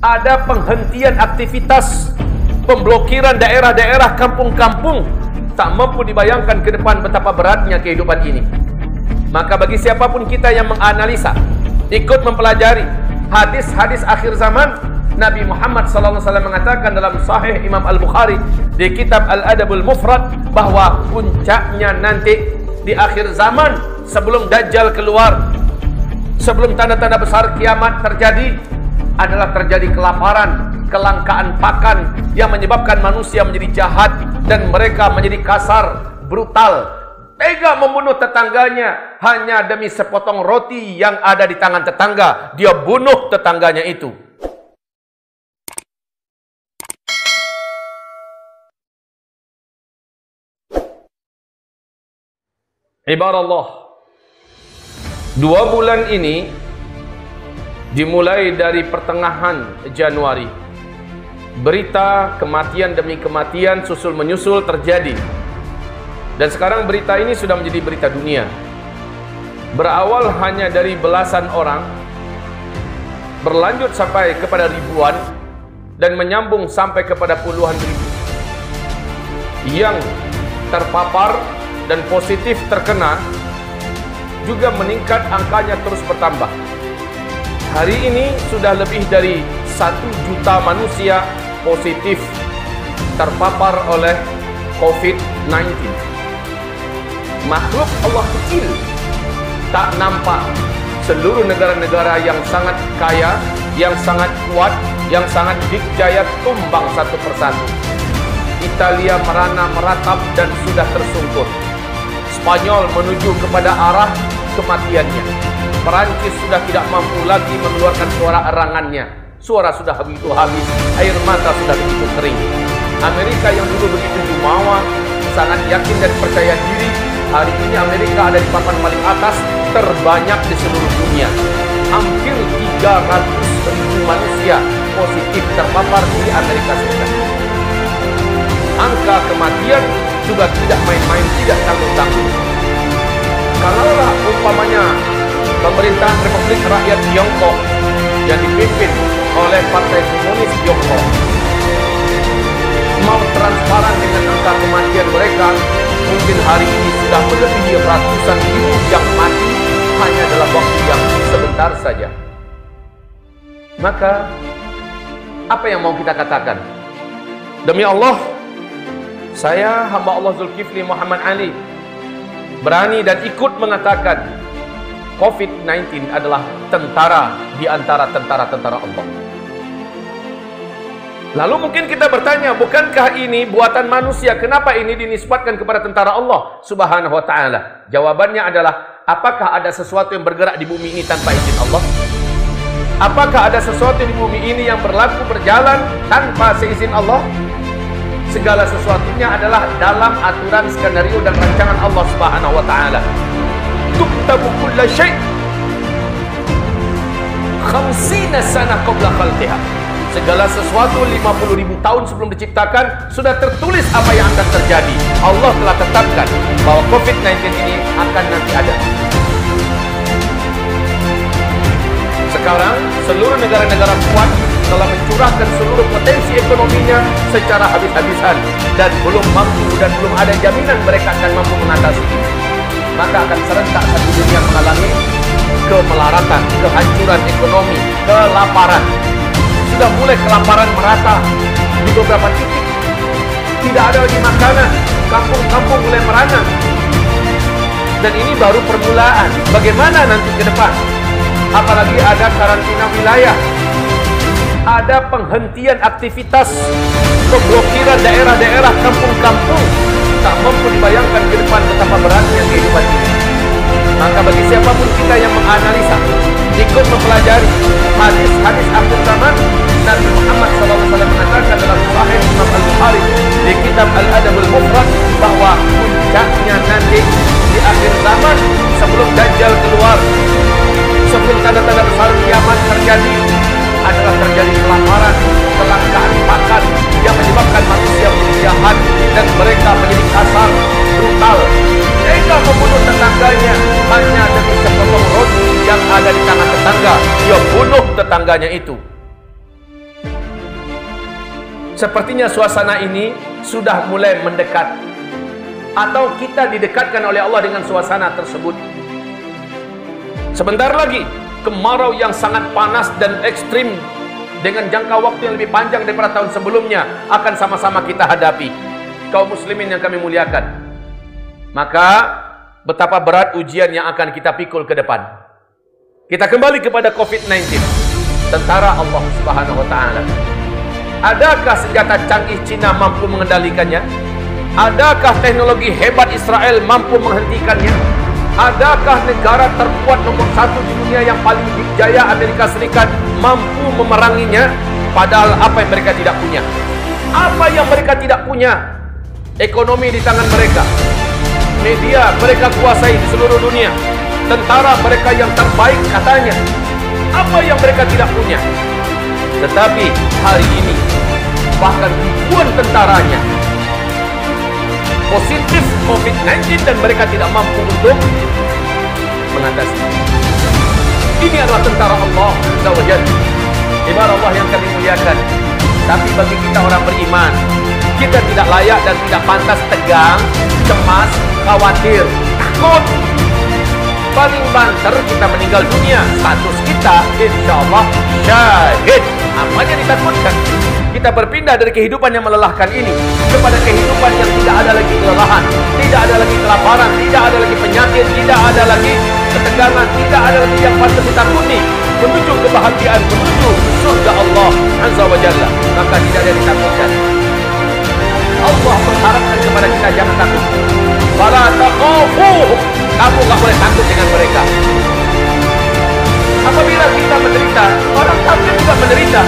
ada penghentian aktivitas, pemblokiran daerah-daerah, kampung-kampung. Tak mampu dibayangkan ke depan betapa beratnya kehidupan ini. Maka bagi siapapun kita yang menganalisa, ikut mempelajari hadis-hadis akhir zaman, Nabi Muhammad SAW mengatakan dalam Sahih Imam Al-Bukhari di kitab Al-Adabul Mufrad bahwa puncaknya nanti di akhir zaman, sebelum Dajjal keluar, sebelum tanda-tanda besar kiamat terjadi, adalah terjadi kelaparan, kelangkaan pakan yang menyebabkan manusia menjadi jahat dan mereka menjadi kasar, brutal, tega membunuh tetangganya hanya demi sepotong roti yang ada di tangan tetangga. Dia bunuh tetangganya itu. Ibarat 2 bulan ini dimulai dari pertengahan Januari. Berita kematian demi kematian susul menyusul terjadi. Dan sekarang berita ini sudah menjadi berita dunia. Berawal hanya dari belasan orang, berlanjut sampai kepada ribuan, dan menyambung sampai kepada puluhan ribu. Yang terpapar dan positif terkena juga meningkat, angkanya terus bertambah. Hari ini sudah lebih dari 1 juta manusia positif terpapar oleh COVID-19. Makhluk Allah kecil, tak nampak. Seluruh negara-negara yang sangat kaya, yang sangat kuat, yang sangat dikjaya tumbang satu persatu. Italia merana meratap dan sudah tersungkur. Spanyol menuju kepada arah kematiannya. Perancis sudah tidak mampu lagi mengeluarkan suara erangannya. Suara sudah begitu habis, air mata sudah begitu kering. Amerika yang dulu begitu jumawa, sangat yakin dan percaya diri, hari ini Amerika ada di papan paling atas, terbanyak di seluruh dunia. Hampir 300.000 manusia positif terpapar di Amerika Serikat. Angka kematian juga tidak main-main, tidak tanggung-tanggung. Kalaulah umpamanya pemerintahan Republik Rakyat Tiongkok yang dipimpin oleh Partai Komunis Tiongkok mau transparan dengan angka kematian mereka, mungkin hari ini sudah melebihi ratusan ribu yang mati hanya dalam waktu yang sebentar saja. Maka apa yang mau kita katakan? Demi Allah, saya hamba Allah Zulkifli Muhammad Ali berani dan ikut mengatakan COVID-19 adalah tentara di antara tentara-tentara Allah. Lalu mungkin kita bertanya, bukankah ini buatan manusia? Kenapa ini dinisbatkan kepada tentara Allah Subhanahu wa ta'ala? Jawabannya adalah, apakah ada sesuatu yang bergerak di bumi ini tanpa izin Allah? Apakah ada sesuatu di bumi ini yang berlaku berjalan tanpa seizin Allah? Segala sesuatunya adalah dalam aturan, skenario dan rancangan Allah Subhanahu wa ta'ala. Tuktabu kulla syai' 50 sana qabla khalqiha. Segala sesuatu 50.000 tahun sebelum diciptakan sudah tertulis apa yang akan terjadi. Allah telah tetapkan bahwa COVID-19 ini akan nanti ada. Sekarang seluruh negara-negara kuat telah mencurahkan seluruh potensi ekonominya secara habis-habisan dan belum mampu dan belum ada jaminan mereka akan mampu mengatasi ini. Maka akan serentak satu dunia mengalami kemelaratan, kehancuran ekonomi, kelaparan. Sudah mulai kelaparan merata di beberapa titik. Tidak ada lagi makanan, kampung-kampung mulai merana. Dan ini baru permulaan. Bagaimana nanti ke depan? Apalagi ada karantina wilayah, ada penghentian aktivitas, pemblokiran daerah-daerah, kampung-kampung. Tak mampu dibayangkan ke depan betapa beratnya kehidupan ini. Maka bagi siapapun kita yang menganalisa, ikut mempelajari hadis-hadis akhir zaman, Nabi Muhammad SAW mengatakan dalam Sahih Imam Al-Bukhari di kitab Al-Adabul Mufrad bahwa puncaknya nanti di akhir zaman, sebelum Dajjal keluar, sebelum tanda-tanda besar kiamat terjadi, adalah terjadi kelaparan, kelangkaan pakan yang menyebabkan manusia menjadi jahat dan mereka menjadi kasar, brutal, tega membunuh tetangganya hanya demi sepotong roti yang ada di tangan tetangga. Dia bunuh tetangganya itu. Sepertinya suasana ini sudah mulai mendekat, atau kita didekatkan oleh Allah dengan suasana tersebut. Sebentar lagi kemarau yang sangat panas dan ekstrim dengan jangka waktu yang lebih panjang daripada tahun sebelumnya akan sama-sama kita hadapi, kaum muslimin yang kami muliakan. Maka betapa berat ujian yang akan kita pikul ke depan. Kita kembali kepada COVID-19. Tentara Allah Subhanahu wa ta'ala. Adakah senjata canggih Cina mampu mengendalikannya? Adakah teknologi hebat Israel mampu menghentikannya? Adakah negara terkuat nomor 1 di dunia yang paling jaya, Amerika Serikat, mampu memeranginya? Padahal apa yang mereka tidak punya? Apa yang mereka tidak punya? Ekonomi di tangan mereka, media mereka kuasai di seluruh dunia, tentara mereka yang terbaik katanya. Apa yang mereka tidak punya? Tetapi hari ini bahkan ribuan tentaranya positif COVID-19 dan mereka tidak mampu untuk mengatasi. Ini adalah tentara Allah Azza wa Jalla, ibarat Allah yang kami muliakan. Tapi bagi kita orang beriman, kita tidak layak dan tidak pantas tegang, cemas, khawatir, takut. Paling banter kita meninggal dunia, status kita insyaallah syahid. Apa yang ditakutkan? Kita berpindah dari kehidupan yang melelahkan ini kepada kehidupan yang tidak ada lagi kelelahan, tidak ada lagi kelaparan, tidak ada lagi penyakit, tidak ada lagi ketegangan, tidak ada lagi yang patut ditakuti, menuju kebahagiaan, menuju surga Allah Azza wa Jalla. Maka tidak ada yang ditakutkan. Allah mengharapkan kepada kita jangan takut. Fala taqafuhum. Kamu tak boleh takut dengan mereka. Apabila kita menderita, orang kafir juga menderita.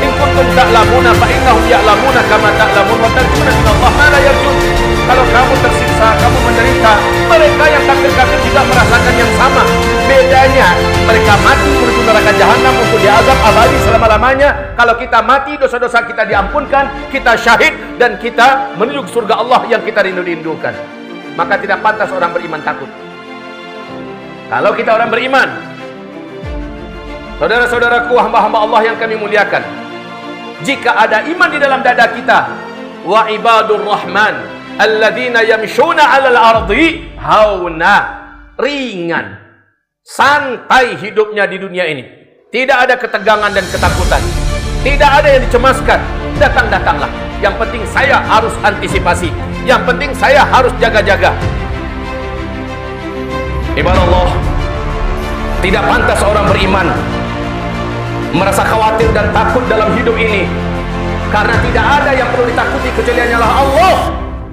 In kuntum ta'lamuna fa innahum ya'lamuna kama ta'lamun wa tarjuna min Allah ma la yarjun. Kalau kamu tersiksa, kamu menderita, mereka yang kafir-kafir juga merasakan yang sama. Bedanya, mereka mati menuju neraka jahanam untuk diazab abadi selama-lamanya. Kalau kita mati, dosa-dosa kita diampunkan, kita syahid, dan kita menuju surga Allah yang kita rindu-rindukan. Maka tidak pantas orang beriman takut. Kalau kita orang beriman, saudara-saudaraku, hamba-hamba Allah yang kami muliakan, jika ada iman di dalam dada kita, wa ibadur rahman alladzina yamshuna 'alal ardi hauna, ringan, santai hidupnya di dunia ini. Tidak ada ketegangan dan ketakutan, tidak ada yang dicemaskan. Datang-datanglah. Yang penting saya harus antisipasi, yang penting saya harus jaga-jaga. Ibarat Allah, tidak pantas orang beriman merasa khawatir dan takut dalam hidup ini, karena tidak ada yang perlu ditakuti kecuali hanyalah Allah.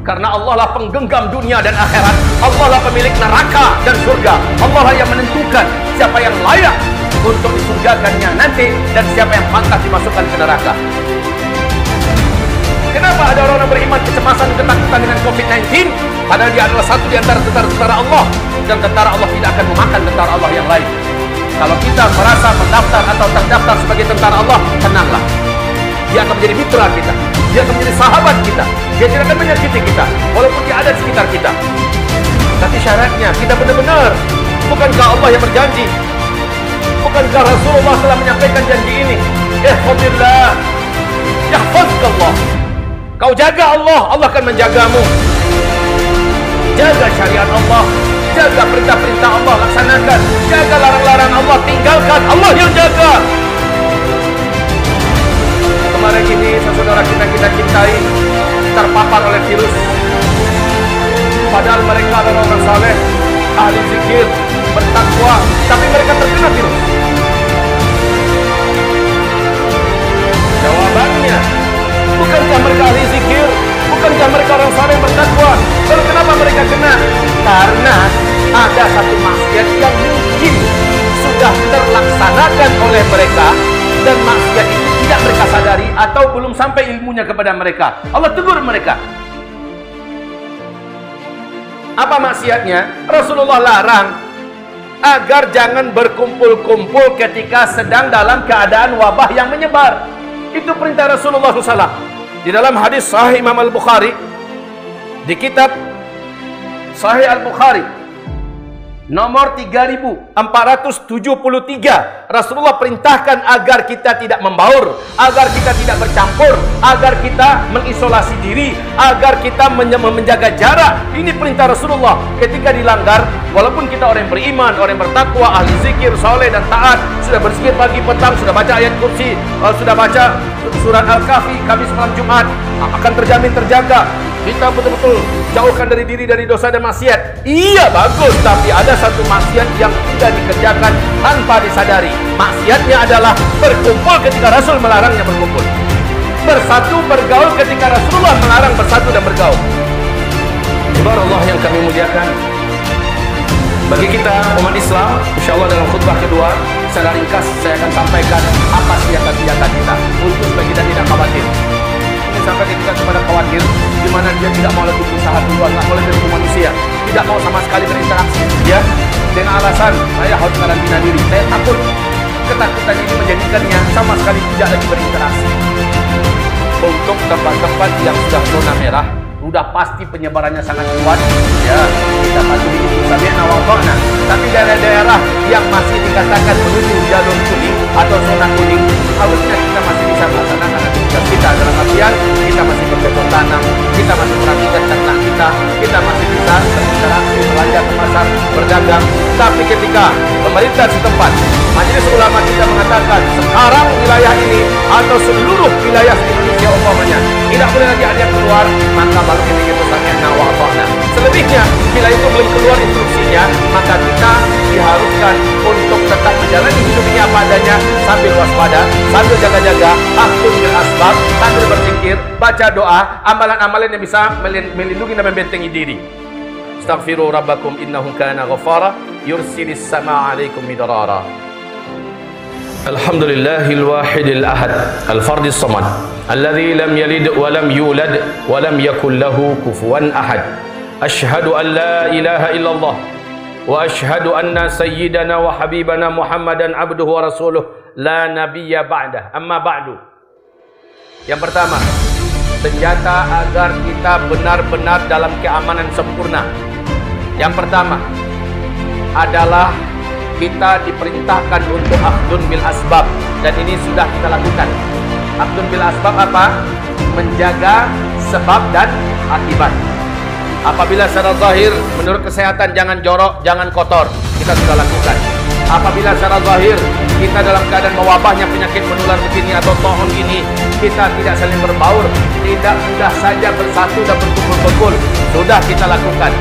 Karena Allah lah penggenggam dunia dan akhirat. Allah lah pemilik neraka dan surga. Allah lah yang menentukan siapa yang layak untuk disurgakannya nanti dan siapa yang pantas dimasukkan ke neraka. Kenapa ada orang-orang beriman kecemasan dan ketakutan dengan COVID-19? Padahal dia adalah satu di antara tentara Allah, dan tentara Allah tidak akan memakan tentara Allah yang lain. Kalau kita merasa mendaftar atau terdaftar sebagai tentara Allah, tenanglah. Dia akan menjadi mitra kita, dia akan menjadi sahabat kita, dia tidak akan menyakiti kita walaupun dia ada di sekitar kita. Tapi syaratnya kita benar-benar, bukankah Allah yang berjanji, bukankah Rasulullah telah menyampaikan janji ini, ihfazillah yahfazkallah. Kau jaga Allah, Allah akan menjagamu. Jaga syariat Allah, jaga perintah-perintah Allah, laksanakan. Jaga larang-larang Allah, tinggalkan, Allah yang jaga. Kemarin ini saudara kita cintai terpapar oleh virus, padahal mereka adalah orang saleh, ahli zikir, bertakwa, tapi mereka terkena virus. Jawabannya, bukankah mereka ahli zikir, bukankah mereka orang saleh bertakwa, lalu kenapa mereka kena? Karena ada satu maksiat yang mungkin sudah terlaksanakan oleh mereka, dan maksiat itu tidak mereka sadari atau belum sampai ilmunya kepada mereka. Allah tegur mereka. Apa maksiatnya? Rasulullah larang agar jangan berkumpul-kumpul ketika sedang dalam keadaan wabah yang menyebar. Itu perintah Rasulullah SAW. Di dalam hadis Sahih Imam Al-Bukhari, di kitab Sahih Al-Bukhari, Nomor 3473, Rasulullah perintahkan agar kita tidak membaur, agar kita tidak bercampur, agar kita mengisolasi diri, agar kita menjaga jarak. Ini perintah Rasulullah. Ketika dilanggar, walaupun kita orang yang beriman, orang yang bertakwa, ahli zikir, soleh dan taat, sudah berzikir pagi petang, sudah baca ayat kursi, sudah baca surat Al-Kahfi Kamis malam Jumat, akan terjamin terjaga. Kita betul-betul jauhkan dari diri dari dosa dan maksiat. Iya, bagus, tapi ada satu maksiat yang tidak dikerjakan tanpa disadari. Maksiatnya adalah berkumpul ketika Rasul melarangnya berkumpul, bersatu bergaul ketika Rasulullah melarang bersatu dan bergaul. Ibarat Allah yang kami muliakan, bagi kita umat Islam, insya Allah dalam khutbah kedua secara ringkas saya akan sampaikan apa senjata-senjata kita untuk supaya kita tidak khawatir. Ini sampai ketika kepada khawatir, di mana dia tidak mau lagi berusaha keluar, nggak boleh bertemu manusia, tidak mau sama sekali berinteraksi, ya, dengan alasan saya harus karantina diri, saya takut. Ketakutan ini menjadikannya sama sekali tidak lagi berinteraksi. Untuk tempat-tempat yang sudah zona merah, sudah pasti penyebarannya sangat kuat, ya, kita patuhi sami'na wa ata'na. Tapi daerah-daerah yang masih dikatakan menuju jalur kuning atau zona kuning, harusnya kita masih bisa melaksanakan aktivitas kita. Dalam artian kita masih bercocok tanam, kita masih perhatikan ternak kita masih bisa berinteraksi, belanja ke pasar, berdagang. Tapi ketika pemerintah setempat, majelis ulama kita mengatakan sekarang wilayah ini atau seluruh wilayah Indonesia umpamanya tidak boleh lagi ada yang keluar, maka baru ketika itu sami'na wa ata'na. Selebihnya, bila itu belum keluar instruksinya, maka kita diharuskan untuk tetap menjalani hidup ini apa adanya, sambil waspada, sambil jaga-jaga, akhdun bil asbab, sambil berzikir, baca doa, amalan-amalan yang bisa melindungi dan membentengi diri. Astaghfiru rabbakum innahu kana ghaffara yursilis samaa 'alaikum midrara. Alhamdulillahil wahidil ahad al-fardis samad alladzi lam yalid wa lam yulad wa lam yakul lahu kufuwan ahad. Asyhadu an la ilaha illallah wa asyhadu anna sayyidana wa habibana Muhammadan abduhu wa rasuluh la nabiyya ba'dah. Amma ba'du. Yang pertama, senjata agar kita benar-benar dalam keamanan sempurna. Yang pertama adalah kita diperintahkan untuk akhdun bil asbab, dan ini sudah kita lakukan. Akhdun bil asbab apa? Menjaga sebab dan akibat. Apabila secara zahir menurut kesehatan jangan jorok, jangan kotor, kita sudah lakukan. Apabila secara zahir kita dalam keadaan mewabahnya penyakit menular begini atau to'on gini, kita tidak saling berbaur, tidak mudah saja bersatu dan berkumpul-kumpul, sudah kita lakukan.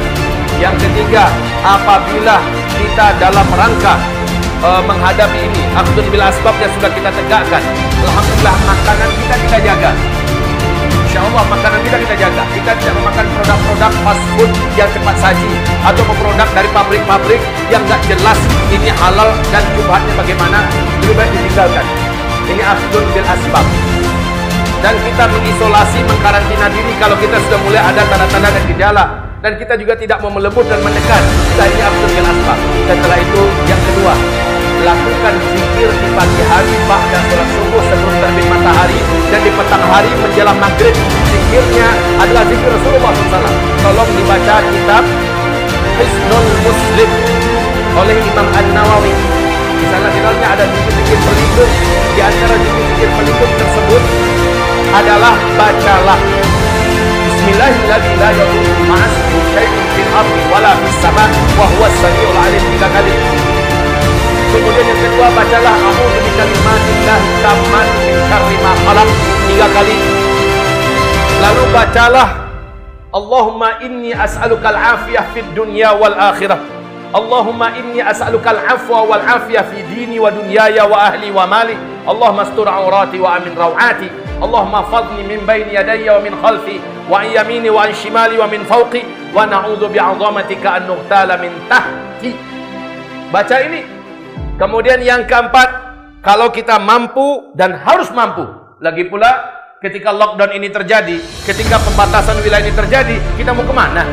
Yang ketiga, apabila kita dalam rangka menghadapi ini, akhdun bil asbab yang sudah kita tegakkan, alhamdulillah makanan kita jaga. InsyaAllah makanan kita jaga. Kita tidak memakan produk-produk fast food yang cepat saji atau produk dari pabrik-pabrik yang nggak jelas ini halal dan jumlahnya bagaimana, lebih baik ditinggalkan. Ini akhdun bil asbab. Dan kita mengisolasi, mengkarantina diri kalau kita sudah mulai ada tanda-tanda dan gejala. Dan kita juga tidak mau melebur dan menekan. Ini akhdun bil asbab. Dan setelah itu yang kedua, lakukan zikir di pagi hari ba'da sholat subuh sebelum terbit matahari, dan di petang hari menjelang maghrib. Zikirnya adalah zikir Rasulullah SAW. Tolong dibaca kitab Hisnul Muslim oleh Imam An-Nawawi. Di sana di dalamnya ada zikir-zikir pelindung. Di antara zikir-zikir pelindung tersebut adalah bacalah Bismillahirrahmanirrahim la yadurru ma'asmihi syai'un fil ardi wala fis sama' wa huwas samiul 'alim 3 kali. Kemudian yang kedua, bacalah a'udzu bikalimatillahi tammati min syarri ma khalaq 3 kali. Lalu bacalah Allahumma inni as'alukal afiyah fid dunya wal akhirah. Allahumma inni as'alukal afwa wal afiyah fi dini wa dunyaya wa ahli wa mali. Allahumma astur aurati wa amin rawati. Allahumma fadni min baini yadayya wa min khalfi wa an yamini wa an shimali wa min fawqi wa na'udzu bi'azamatika an nughtala min tahti. Baca ini. Kemudian yang keempat, kalau kita mampu dan harus mampu, lagi pula ketika lockdown ini terjadi, ketika pembatasan wilayah ini terjadi, kita mau kemana?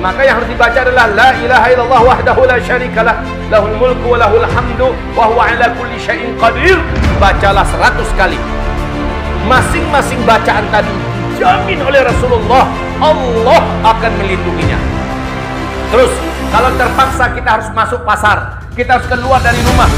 Maka yang harus dibaca adalah la ilaha illallah wahdahu la syarikalah, lahul mulku wa lahul hamdu wa huwa ala kulli syai'in qadir. Bacalah 100 kali. Masing-masing bacaan tadi dijamin oleh Rasulullah, Allah akan melindunginya. Terus Kalau terpaksa kita harus masuk pasar, kita harus keluar dari rumah,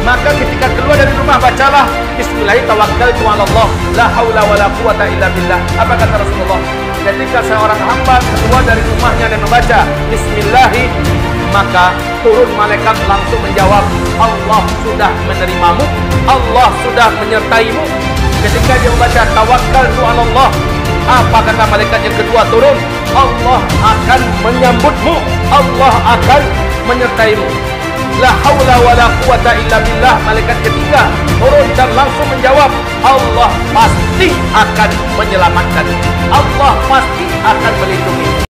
maka ketika keluar dari rumah bacalah Bismillahirrahmanirrahim, la haula wala quwata illa billah. Apa kata Rasulullah? Ketika seorang hamba keluar dari rumahnya dan membaca Bismillahi, maka turun malaikat langsung menjawab, Allah sudah menerimamu, Allah sudah menyertaimu. Ketika dia membaca tawakkaltu 'ala Allah, apa kata malaikat yang kedua turun? Allah akan menyambutmu, Allah akan menyertaimu. La haula wala quwata illa billah. Malaikat ketiga turun dan langsung menjawab, Allah pasti akan menyelamatkan, Allah pasti akan melindungi.